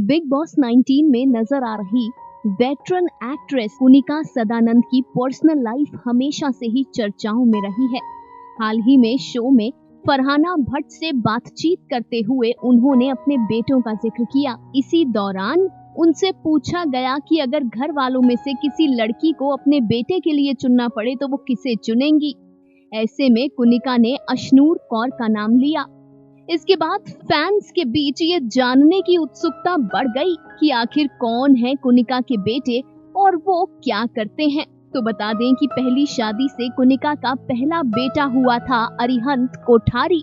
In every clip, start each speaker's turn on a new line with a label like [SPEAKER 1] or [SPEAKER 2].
[SPEAKER 1] Big boss 19 में नजर आ रही वेटरन एक्ट्रेस कुनिका सदानंद की पर्सनल लाइफ हमेशा से ही चर्चाओं में रही है। हाल ही में शो में फरहाना भट्ट से बातचीत करते हुए उन्होंने अपने बेटों का जिक्र किया। इसी दौरान उनसे पूछा गया कि अगर घर वालों में से किसी लड़की को अपने बेटे के लिए चुनना पड़े तो वो किसे चुनेंगी। ऐसे में कुनिका ने अशनूर कौर का नाम लिया। इसके बाद फैंस के बीच ये जानने की उत्सुकता बढ़ गई कि आखिर कौन है कुनिका के बेटे और वो क्या करते हैं। तो बता दें कि पहली शादी से कुनिका का पहला बेटा हुआ था अरिहंत कोठारी।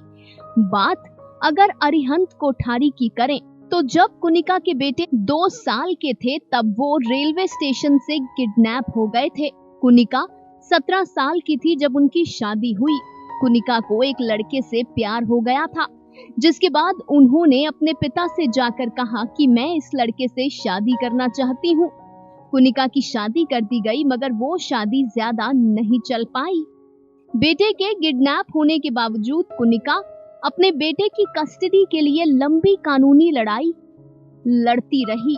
[SPEAKER 1] बात अगर अरिहंत कोठारी की करें तो जब कुनिका के बेटे 2 साल के थे तब वो रेलवे स्टेशन से किडनैप हो गए थे। कुनिका 17 साल की थी जब उनकी शादी हुई। कुनिका को एक लड़के से प्यार हो गया था, जिसके बाद उन्होंने अपने पिता से जाकर कहा कि मैं इस लड़के से शादी करना चाहती हूँ। कुनिका की शादी कर दी गई मगर वो शादी ज्यादा नहीं चल पाई। बेटे के किडनैप होने के बावजूद कुनिका अपने बेटे की कस्टडी के लिए लंबी कानूनी लड़ाई लड़ती रही।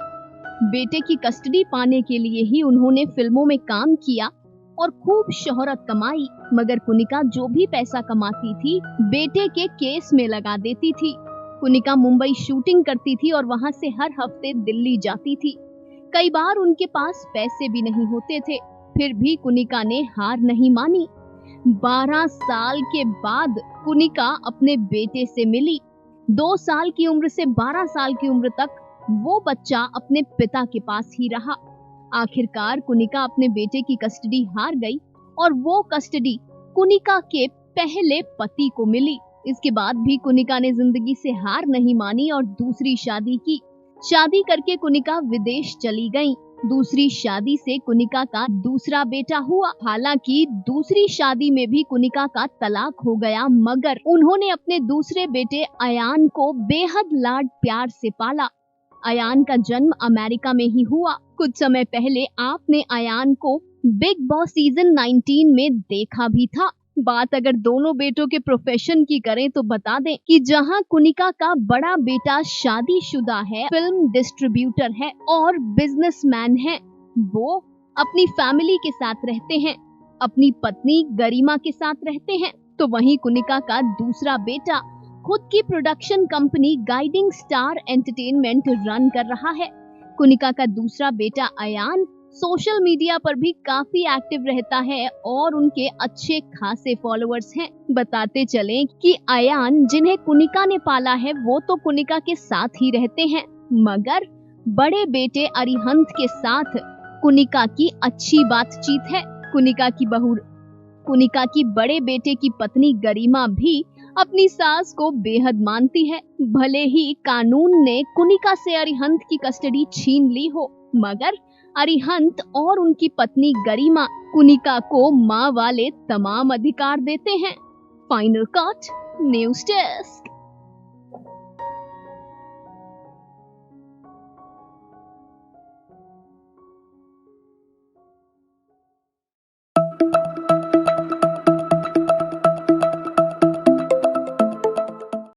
[SPEAKER 1] बेटे की कस्टडी पाने के लिए ही उन्होंने फिल्मों में काम किया और खूब शोहरत कमाई, मगर कुनिका जो भी पैसा कमाती थी बेटे के केस में लगा देती थी। कुनिका मुंबई शूटिंग करती थी और वहां से हर हफ्ते दिल्ली जाती थी। कई बार उनके पास पैसे भी नहीं होते थे, फिर भी कुनिका ने हार नहीं मानी। 12 साल के बाद कुनिका अपने बेटे से मिली। 2 साल की उम्र से 12 साल की उम्र तक वो बच्चा अपने पिता के पास ही रहा। आखिरकार कुनिका अपने बेटे की कस्टडी हार गई और वो कस्टडी कुनिका के पहले पति को मिली। इसके बाद भी कुनिका ने जिंदगी से हार नहीं मानी और दूसरी शादी की। शादी करके कुनिका विदेश चली गई। दूसरी शादी से कुनिका का दूसरा बेटा हुआ। हालांकि दूसरी शादी में भी कुनिका का तलाक हो गया, मगर उन्होंने अपने दूसरे बेटे अयान को बेहद लाड प्यार से पाला। अयान का जन्म अमेरिका में ही हुआ। कुछ समय पहले आपने अयान को बिग बॉस सीजन 19 में देखा भी था। बात अगर दोनों बेटों के प्रोफेशन की करें तो बता दें कि जहां कुनिका का बड़ा बेटा शादीशुदा है, फिल्म डिस्ट्रीब्यूटर है और बिजनेसमैन है, वो अपनी फैमिली के साथ रहते हैं, अपनी पत्नी गरिमा के साथ रहते हैं, तो वहीं कुनिका का दूसरा बेटा खुद की production company guiding star entertainment run कर रहा है। कुनिका का दूसरा बेटा अयान सोशल मीडिया पर भी काफी एक्टिव रहता है और उनके अच्छे खासे फॉलोअर्स हैं। बताते चलें कि अयान जिन्हें कुनिका ने पाला है वो तो कुनिका के साथ ही रहते हैं, मगर बड़े बेटे अरिहंत के साथ कुनिका की अच्छी बातचीत है। कुनिका की बड़े बेटे की पत्नी गरिमा भी अपनी सास को बेहद मानती है। भले ही कानून ने कुनिका से अरिहंत की कस्टडी छीन ली हो, मगर अरिहंत और उनकी पत्नी गरिमा कुनिका को माँ वाले तमाम अधिकार देते हैं। Final cut news desk.